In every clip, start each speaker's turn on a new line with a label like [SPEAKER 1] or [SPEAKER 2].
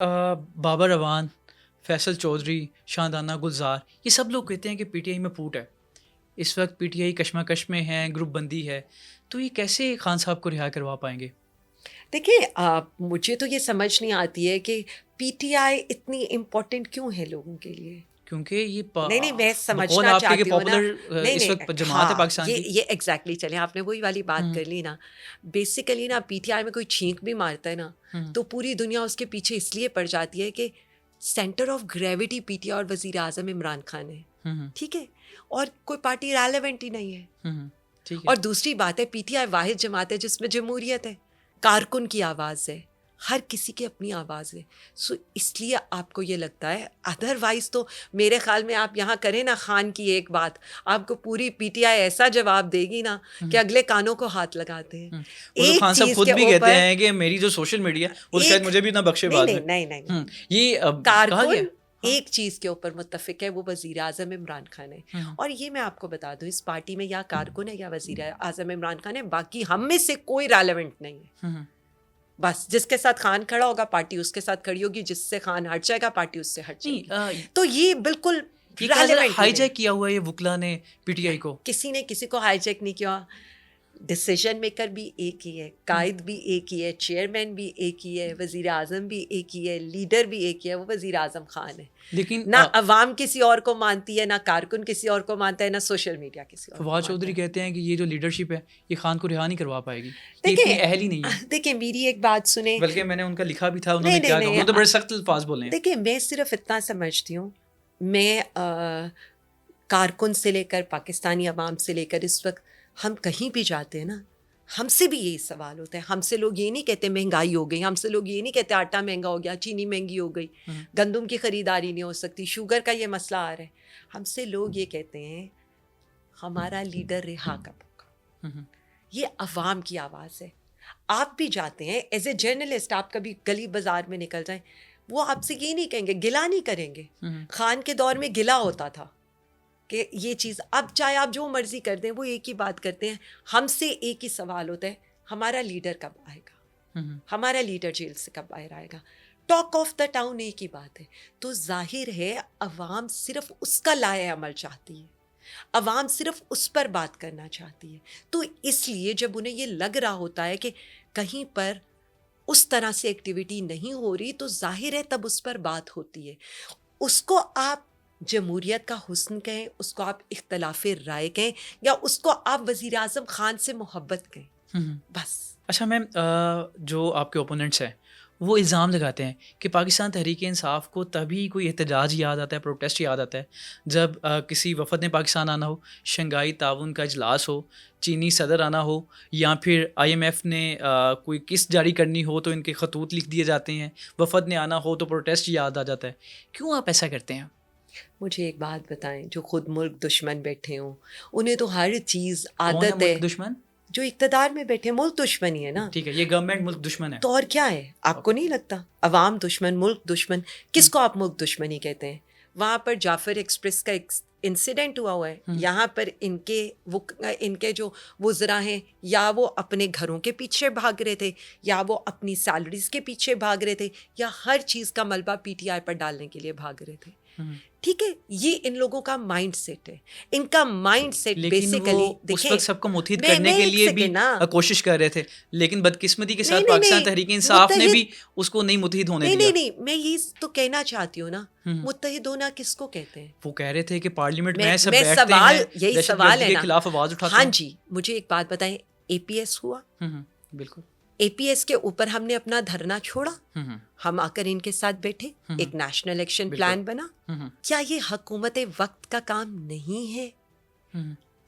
[SPEAKER 1] بابر اعوان، فیصل چودھری، شاندانہ گلزار، یہ سب لوگ کہتے ہیں کہ پی ٹی آئی میں پھوٹ ہے. اس وقت پی ٹی آئی کشمکش میں ہے، گروپ بندی ہے، تو یہ کیسے خان صاحب کو رہا کروا پائیں گے؟
[SPEAKER 2] دیکھیں مجھے تو یہ سمجھ نہیں آتی ہے کہ پی ٹی آئی اتنی امپورٹنٹ کیوں ہے لوگوں کے لیے.
[SPEAKER 1] کیونکہ یہ
[SPEAKER 2] نہیں میں
[SPEAKER 1] بقول
[SPEAKER 2] سمجھنا
[SPEAKER 1] آپ کے کہ
[SPEAKER 2] چاہتی ہوں نا.
[SPEAKER 1] پاپولر
[SPEAKER 2] نہیں
[SPEAKER 1] اس
[SPEAKER 2] نہیں
[SPEAKER 1] وقت جماعت ہے
[SPEAKER 2] ہاں
[SPEAKER 1] پاکستان کی.
[SPEAKER 2] یہ ایگزیکٹلی چلیں آپ نے وہی والی بات کر لی نا. بیسیکلی نا پی ٹی آئی میں کوئی چھینک بھی مارتا ہے نا تو پوری دنیا اس کے پیچھے اس لیے پڑ جاتی ہے کہ centre of gravity P T I اور وزیر اعظم عمران خان ہے. ٹھیک ہے، اور کوئی پارٹی ریلیونٹ ہی نہیں ہے. اور دوسری بات ہے پی ٹی آئی واحد جماعت ہے جس میں جمہوریت ہے، کارکن کی آواز ہے، ہر کسی کی اپنی آواز ہے. سو اس لیے آپ کو یہ لگتا ہے، ادروائز تو میرے خیال میں آپ یہاں کریں نا خان کی ایک بات، آپ کو پوری پی ٹی آئی ایسا جواب دے گی نا کہ اگلے کانوں کو ہاتھ لگاتے ہیں.
[SPEAKER 1] وہ تو
[SPEAKER 2] ایک
[SPEAKER 1] خان صاحب
[SPEAKER 2] چیز
[SPEAKER 1] خود
[SPEAKER 2] کے
[SPEAKER 1] بھی کہتے
[SPEAKER 2] اوپر
[SPEAKER 1] ہیں کہ میری جو سوشل میڈیا وہ شاید
[SPEAKER 2] ایک
[SPEAKER 1] مجھے بھی نہ بخشے بعد میں.
[SPEAKER 2] نہیں
[SPEAKER 1] یہ کہا گیا
[SPEAKER 2] کارکن ایک چیز کے اوپر متفق ہے، وہ وزیر اعظم عمران خان ہے. اور یہ میں آپ کو بتا دوں، اس پارٹی میں یا کارکن ہے یا وزیر اعظم عمران خان ہے، باقی ہم میں سے کوئی ریلیونٹ نہیں ہے. بس جس کے ساتھ خان کھڑا ہوگا پارٹی اس کے ساتھ کھڑی ہوگی، جس سے خان ہٹ جائے گا پارٹی اس سے ہٹ جائے گی. تو یہ بالکل
[SPEAKER 1] یہ کہا جا
[SPEAKER 2] ریلیونٹ
[SPEAKER 1] ہائی
[SPEAKER 2] ہی نہیں.
[SPEAKER 1] جیک کیا ہوا ہے یہ وکلا نے پی ٹی آئی کو.
[SPEAKER 2] کسی نے کسی کو ہائی جیک نہیں کیا. ڈسیزن میکر بھی ایک ہی ہے، قائد بھی ایک ہی ہے، چیئرمین بھی ایک ہی ہے، وزیر اعظم بھی ایک ہی ہے، لیڈر بھی ایک ہی ہے، وہ وزیر اعظم خان ہے.
[SPEAKER 1] لیکن
[SPEAKER 2] نہ عوام کسی اور کو مانتی ہے، نہ کارکن کسی اور کو مانتا ہے، نہ سوشل میڈیا کسی اور کو
[SPEAKER 1] فواد
[SPEAKER 2] مانتا
[SPEAKER 1] چودھری
[SPEAKER 2] ہے.
[SPEAKER 1] کہتے ہیں کہ یہ جو لیڈرشپ ہے یہ خان کو رہا نہیں کروا پائے گی، یہ اتنی
[SPEAKER 2] دیکھیں
[SPEAKER 1] اہل ہی نہیں ہے.
[SPEAKER 2] دیکھیں میری ایک بات سنیں.
[SPEAKER 1] بلکہ میں نے ان کا لکھا بھی تھا، انہوں نے
[SPEAKER 2] نہیں
[SPEAKER 1] کیا کہا، انہوں نے تو بڑے سخت الفاظ بولے ہیں.
[SPEAKER 2] دیکھیں میں صرف اتنا سمجھتی ہوں، میں کارکن سے لے کر پاکستانی عوام سے لے کر اس وقت ہم کہیں بھی جاتے ہیں نا، ہم سے بھی یہی سوال ہوتا ہے. ہم سے لوگ یہ نہیں کہتے مہنگائی ہو گئی، ہم سے لوگ یہ نہیں کہتے آٹا مہنگا ہو گیا، چینی مہنگی ہو گئی، گندم کی خریداری نہیں ہو سکتی، شوگر کا یہ مسئلہ آ رہا ہے. ہم سے لوگ یہ کہتے ہیں ہمارا لیڈر رہا کب ہوگا. یہ عوام کی آواز ہے. آپ بھی جاتے ہیں ایز اے جرنلسٹ، آپ کبھی گلی بازار میں نکل جائیں، وہ آپ سے یہ نہیں کہیں گے، گلا نہیں کریں گے. خان کے دور میں گلا ہوتا تھا کہ یہ چیز، اب چاہے آپ جو مرضی کر دیں وہ ایک ہی بات کرتے ہیں. ہم سے ایک ہی سوال ہوتا ہے، ہمارا لیڈر کب آئے گا، ہمارا لیڈر جیل سے کب باہر آئے گا. ٹاک آف دا ٹاؤن ایک ہی بات ہے. تو ظاہر ہے عوام صرف اس کا لائحہ عمل چاہتی ہے، عوام صرف اس پر بات کرنا چاہتی ہے. تو اس لیے جب انہیں یہ لگ رہا ہوتا ہے کہ کہیں پر اس طرح سے ایکٹیویٹی نہیں ہو رہی تو ظاہر ہے تب اس پر بات ہوتی ہے. اس کو آپ جمہوریت کا حسن کہیں، اس کو آپ اختلاف رائے کہیں، یا اس کو آپ وزیر اعظم خان سے محبت کہیں، بس.
[SPEAKER 1] اچھا میم، جو آپ کے اوپوننٹس ہیں وہ الزام لگاتے ہیں کہ پاکستان تحریک انصاف کو تبھی کوئی احتجاج یاد آتا ہے، پروٹیسٹ یاد آتا ہے جب کسی وفد نے پاکستان آنا ہو، شنگھائی تعاون کا اجلاس ہو، چینی صدر آنا ہو، یا پھر آئی ایم ایف نے کوئی قسط جاری کرنی ہو تو ان کے خطوط لکھ دیے جاتے ہیں، وفد نے آنا ہو تو پروٹیسٹ یاد آ جاتا ہے. کیوں آپ ایسا کرتے ہیں؟
[SPEAKER 2] مجھے ایک بات بتائیں، جو خود ملک دشمن بیٹھے ہوں انہیں تو ہر چیز
[SPEAKER 1] کون
[SPEAKER 2] عادت ہے.
[SPEAKER 1] ملک دشمن؟
[SPEAKER 2] جو اقتدار میں بیٹھے ملک دشمن ہی ہے نا.
[SPEAKER 1] ٹھیک ہے، یہ گورنمنٹ ملک دشمن ہے
[SPEAKER 2] تو اور کیا ہے؟ آپ کو نہیں لگتا عوام دشمن، ملک دشمن؟ کس کو آپ ملک دشمنی کہتے ہیں؟ وہاں پر جعفر ایکسپریس کا انسیڈنٹ ہوا ہے، یہاں پر ان کے جو وزراء ہیں، یا وہ اپنے گھروں کے پیچھے بھاگ رہے تھے، یا وہ اپنی سیلریز کے پیچھے بھاگ رہے تھے، یا ہر چیز کا ملبہ پی ٹی آئی پر ڈالنے کے لیے بھاگ رہے تھے. ٹھیک ہے، یہ ان لوگوں کا مائنڈ سیٹ ہے. ان کا مائنڈ سیٹ
[SPEAKER 1] لیکن وہ
[SPEAKER 2] بیسیکلی
[SPEAKER 1] اس
[SPEAKER 2] دیکھیں،
[SPEAKER 1] وقت سب کو متحد
[SPEAKER 2] میں
[SPEAKER 1] کرنے کے
[SPEAKER 2] ایک
[SPEAKER 1] لیے بھی
[SPEAKER 2] سیکنڈ نا،
[SPEAKER 1] کوشش کر رہے تھے، لیکن بدقسمتی کے ساتھ
[SPEAKER 2] نہیں
[SPEAKER 1] پاکستان تحریک انصاف نے بھی اس کو نہیں متحد ہونے دیا.
[SPEAKER 2] نہیں میں یہ تو کہنا چاہتی ہوں نا، متحد ہونا کس کو کہتے ہیں؟
[SPEAKER 1] وہ کہہ رہے تھے کہ پارلیمنٹ میں سب
[SPEAKER 2] میں
[SPEAKER 1] بیٹھتے
[SPEAKER 2] سوال،
[SPEAKER 1] ہیں،
[SPEAKER 2] یہی
[SPEAKER 1] دہشت
[SPEAKER 2] سوال
[SPEAKER 1] گردی
[SPEAKER 2] ہے
[SPEAKER 1] کے
[SPEAKER 2] نا.
[SPEAKER 1] خلاف آواز اٹھاتے
[SPEAKER 2] ہاں
[SPEAKER 1] ہیں.
[SPEAKER 2] جی، مجھے ایک بات بتائیں، اے پی ایس ہوا،
[SPEAKER 1] بالکل.
[SPEAKER 2] اے پی ایس کے اوپر ہم نے اپنا دھرنا چھوڑا، ہم آ کر ان کے ساتھ بیٹھے، ایک نیشنل ایکشن پلان بنا. کیا یہ حکومت وقت کا کام نہیں ہے؟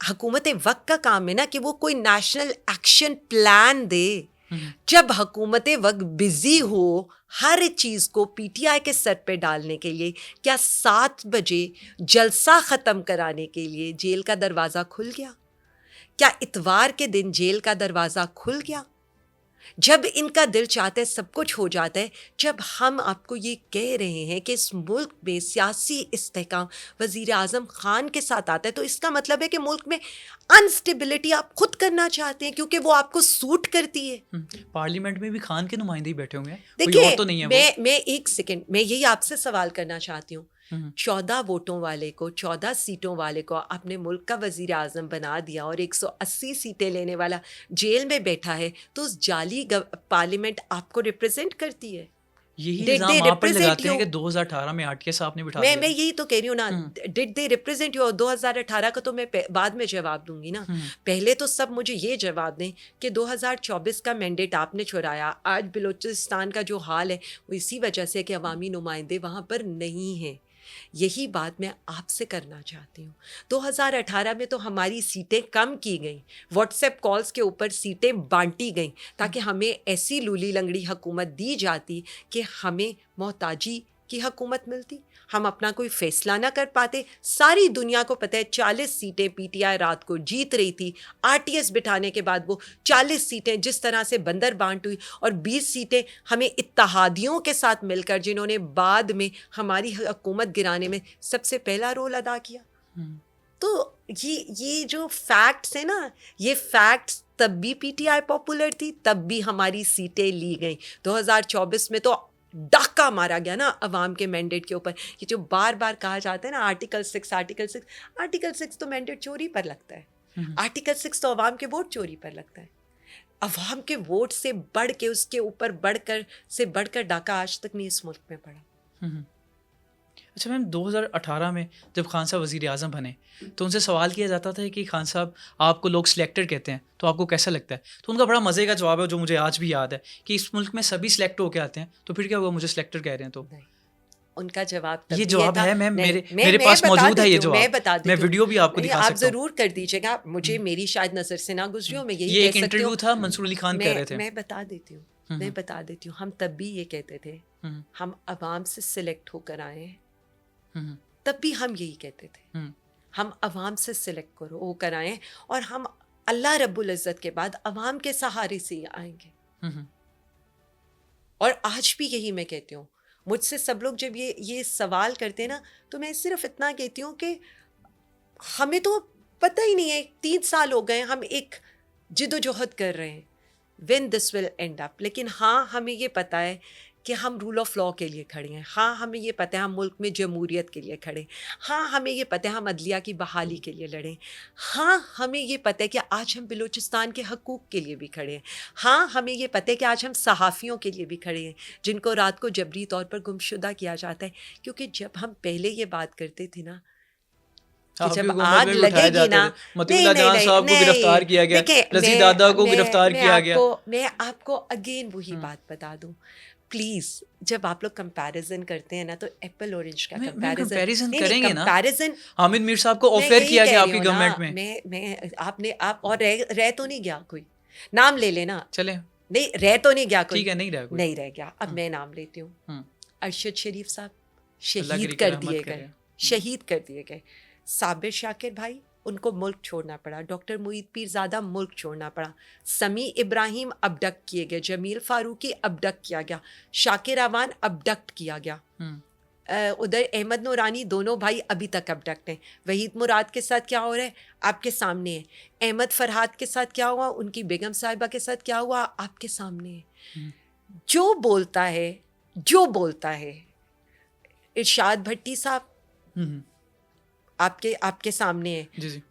[SPEAKER 2] حکومت وقت کا کام ہے نا کہ وہ کوئی نیشنل ایکشن پلان دے. جب حکومت وقت بزی ہو ہر چیز کو پی ٹی آئی کے سر پہ ڈالنے کے لیے، کیا 7 بجے جلسہ ختم کرانے کے لیے جیل کا دروازہ کھل گیا؟ کیا اتوار کے دن جیل کا دروازہ کھل گیا؟ جب ان کا دل چاہتا ہے سب کچھ ہو جاتا ہے. جب ہم آپ کو یہ کہہ رہے ہیں کہ اس ملک میں سیاسی استحکام وزیر اعظم خان کے ساتھ آتا ہے تو اس کا مطلب ہے کہ ملک میں انسٹیبلٹی آپ خود کرنا چاہتے ہیں کیونکہ وہ آپ کو سوٹ کرتی ہے.
[SPEAKER 1] پارلیمنٹ میں بھی خان کے نمائندے ہی بیٹھے ہوئے ہیں, کوئی
[SPEAKER 2] دیکھیں
[SPEAKER 1] اور تو نہیں ہے وہ.
[SPEAKER 2] میں ایک سیکنڈ میں یہی آپ سے سوال کرنا چاہتی ہوں. 14 ووٹوں والے کو 14 سیٹوں والے کو آپ نے ملک کا وزیر اعظم بنا دیا اور 180 سیٹیں لینے والا جیل میں بیٹھا ہے تو اس جعلی پارلیمنٹ آپ کو ریپرزینٹ کرتی ہے.
[SPEAKER 1] یہی
[SPEAKER 2] Did they
[SPEAKER 1] الزام آپ پر
[SPEAKER 2] represent
[SPEAKER 1] لگاتے ہیں
[SPEAKER 2] you?
[SPEAKER 1] کہ 2018 میں آٹھ کے صاحب نے بٹھا
[SPEAKER 2] میں
[SPEAKER 1] دیا.
[SPEAKER 2] یہی تو کہہ رہی ہوں نا, ڈڈ دے ریپرزینٹ یو. 2018 کا تو میں بعد میں جواب دوں گی نا. پہلے تو سب مجھے یہ جواب دیں کہ 2024 کا مینڈیٹ آپ نے چرایا. آج بلوچستان کا جو حال ہے وہ اسی وجہ سے کہ عوامی نمائندے وہاں پر نہیں ہیں. یہی بات میں آپ سے کرنا چاہتی ہوں. 2018 میں تو ہماری سیٹیں کم کی گئیں, واٹس ایپ کالز کے اوپر سیٹیں بانٹی گئیں تاکہ ہمیں ایسی لولی لنگڑی حکومت دی جاتی کہ ہمیں محتاجی کی حکومت ملتی, ہم اپنا کوئی فیصلہ نہ کر پاتے. ساری دنیا کو پتہ ہے 40 سیٹیں پی ٹی آئی رات کو جیت رہی تھی. آر ٹی ایس بٹھانے کے بعد وہ 40 سیٹیں جس طرح سے بندر بانٹ ہوئی اور 20 سیٹیں ہمیں اتحادیوں کے ساتھ مل کر جنہوں نے بعد میں ہماری حکومت گرانے میں سب سے پہلا رول ادا کیا. تو یہ جو فیکٹس ہیں نا, یہ فیکٹس تب بھی پی ٹی آئی پاپولر تھی, تب بھی ہماری سیٹیں لی گئیں. 2024 میں تو ڈاکہ مارا گیا نا عوام کے مینڈیٹ کے اوپر. یہ جو بار بار کہا جاتا ہے نا آرٹیکل 6 آرٹیکل 6 تو مینڈیٹ چوری پر لگتا ہے. آرٹیکل 6 تو عوام کے ووٹ چوری پر لگتا ہے. عوام کے ووٹ سے بڑھ کے اس کے اوپر بڑھ کر ڈاکہ آج تک نہیں اس ملک میں پڑا.
[SPEAKER 1] اچھا میم, 2018 میں جب خان صاحب وزیر اعظم بنے تو ان سے سوال کیا جاتا تھا کہ خان صاحب آپ کو لوگ سلیکٹڈ کہتے ہیں تو آپ کو کیسا لگتا ہے, تو ان کا بڑا مزے کا جواب ہے جو مجھے آج بھی یاد ہے کہ اس ملک میں سبھی سلیکٹ ہو کے آتے ہیں تو پھر کیا ہوا مجھے سلیکٹڈ کہہ رہے ہیں. تو
[SPEAKER 2] ان کا جواب
[SPEAKER 1] یہ جواب ہے میم, میرے پاس موجود ہے یہ جواب,
[SPEAKER 2] میں بتا دیتی
[SPEAKER 1] میں
[SPEAKER 2] ہوں.
[SPEAKER 1] ویڈیو بھی آپ کو دکھا
[SPEAKER 2] آپ
[SPEAKER 1] سکتا ہوں.
[SPEAKER 2] ضرور کر دیجیے گا, مجھے میری شاید نظر سے نہ گزری ہو, میں یہی
[SPEAKER 1] یہ ایک
[SPEAKER 2] کہہ سکتی
[SPEAKER 1] انٹرویو
[SPEAKER 2] ہوں.
[SPEAKER 1] تھا, منصور علی خان کہہ رہے تھے.
[SPEAKER 2] میں بتا دیتی ہوں, ہم تب بھی یہ کہتے تھے ہم عوام سے سلیکٹ ہو کر آئے ہیں. تب بھی ہم یہی کہتے تھے ہم عوام سے سلیکٹ ہو کر آئے اور ہم اللہ رب العزت کے بعد عوام کے سہارے سے ہی آئیں گے. اور آج بھی یہی میں کہتی ہوں. مجھ سے سب لوگ جب یہ سوال کرتے ہیں نا تو میں صرف اتنا کہتی ہوں کہ ہمیں تو پتہ ہی نہیں ہے, 3 سال ہو گئے ہم ایک جد و جہد کر رہے ہیں when this will end up. لیکن ہاں ہمیں یہ پتہ ہے کہ ہم رول آف لاء کے لیے کھڑے ہیں. ہاں ہمیں یہ پتہ ہے ہم ملک میں جمہوریت کے لیے کھڑے. ہاں ہمیں یہ پتہ ہے ہم عدلیہ کی بحالی کے لیے لڑیں. ہاں ہمیں یہ پتہ ہے کہ آج ہم بلوچستان کے حقوق کے لیے بھی کھڑے ہیں. ہاں ہمیں یہ پتہ ہے کہ آج ہم صحافیوں کے لیے بھی کھڑے ہیں جن کو رات کو جبری طور پر گمشدہ کیا جاتا ہے. کیونکہ جب ہم پہلے یہ بات کرتے تھے نا کہ جب آگ لگے گی نا, میں آپ کو اگین وہی بات بتا دوں, پلیز جب آپ لوگ کمپیریزن کرتے ہیں نا تو ایپل اورنج کا
[SPEAKER 1] کمپیریزن کریں گے نا.
[SPEAKER 2] کمپیریزن
[SPEAKER 1] حامد میر صاحب کو آفر کیا گیا آپ کی گورنمنٹ
[SPEAKER 2] میں آپ اور رہ تو نہیں گیا کوئی, نام لے لینا.
[SPEAKER 1] چلیں,
[SPEAKER 2] نہیں رہ تو نہیں گیا کوئی,
[SPEAKER 1] ٹھیک ہے, نہیں
[SPEAKER 2] رہ گیا. اب میں نام لیتی ہوں. ارشد شریف صاحب
[SPEAKER 1] اللہ
[SPEAKER 2] شہید کر دیے گئے. صابر شاکر بھائی ان کو ملک چھوڑنا پڑا. ڈاکٹر معید پیر زادہ ملک چھوڑنا پڑا. سمیع ابراہیم ابڈکٹ کیے گئے. جمیل فاروقی ابڈکٹ کیا گیا. شاکر اعوان ابڈکٹ کیا گیا. ادھر احمد نورانی دونوں بھائی ابھی تک ابڈکٹ ہیں. وحید مراد کے ساتھ کیا ہو رہا ہے آپ کے سامنے ہے. احمد فرحات کے ساتھ کیا ہوا, ان کی بیگم صاحبہ کے ساتھ کیا ہوا آپ کے سامنے ہے. جو بولتا ہے ارشاد بھٹی صاحب آپ کے سامنے ہے.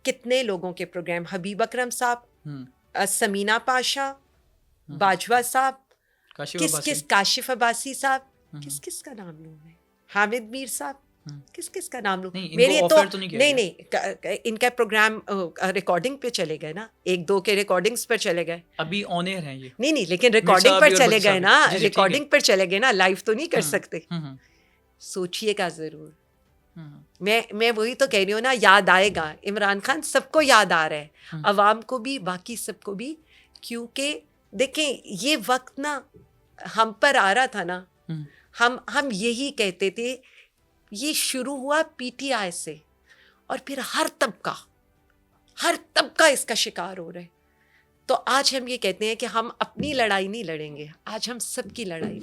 [SPEAKER 2] کتنے لوگوں کے پروگرام, حبیب اکرم صاحب, سمینہ پاشا, باجوہ صاحب, کاشف عباسی صاحب, کس کا نام لوں میں, حامد میر صاحب, کس کا نام لوں. میرے تو نہیں ان کا پروگرام ریکارڈنگ پہ چلے گئے نا, 1-2 کے ریکارڈنگز پر چلے گئے.
[SPEAKER 1] ابھی آن ایئر ہیں یہ.
[SPEAKER 2] نہیں لیکن ریکارڈنگ پر چلے گئے نا, ریکارڈنگ پر چلے گئے نا, لائیو تو نہیں کر سکتے. سوچئے گا ضرور. میں وہی تو کہہ رہی ہوں نا, یاد آئے گا. عمران خان سب کو یاد آ رہا ہے, عوام کو بھی, باقی سب کو بھی. کیونکہ دیکھیں یہ وقت نا ہم پر آ رہا تھا نا, ہم یہی کہتے تھے. یہ شروع ہوا پی ٹی آئی سے اور پھر ہر طبقہ اس کا شکار ہو رہا ہے. تو آج ہم یہ کہتے ہیں کہ ہم اپنی لڑائی نہیں لڑیں گے، آج ہم سب کی لڑائی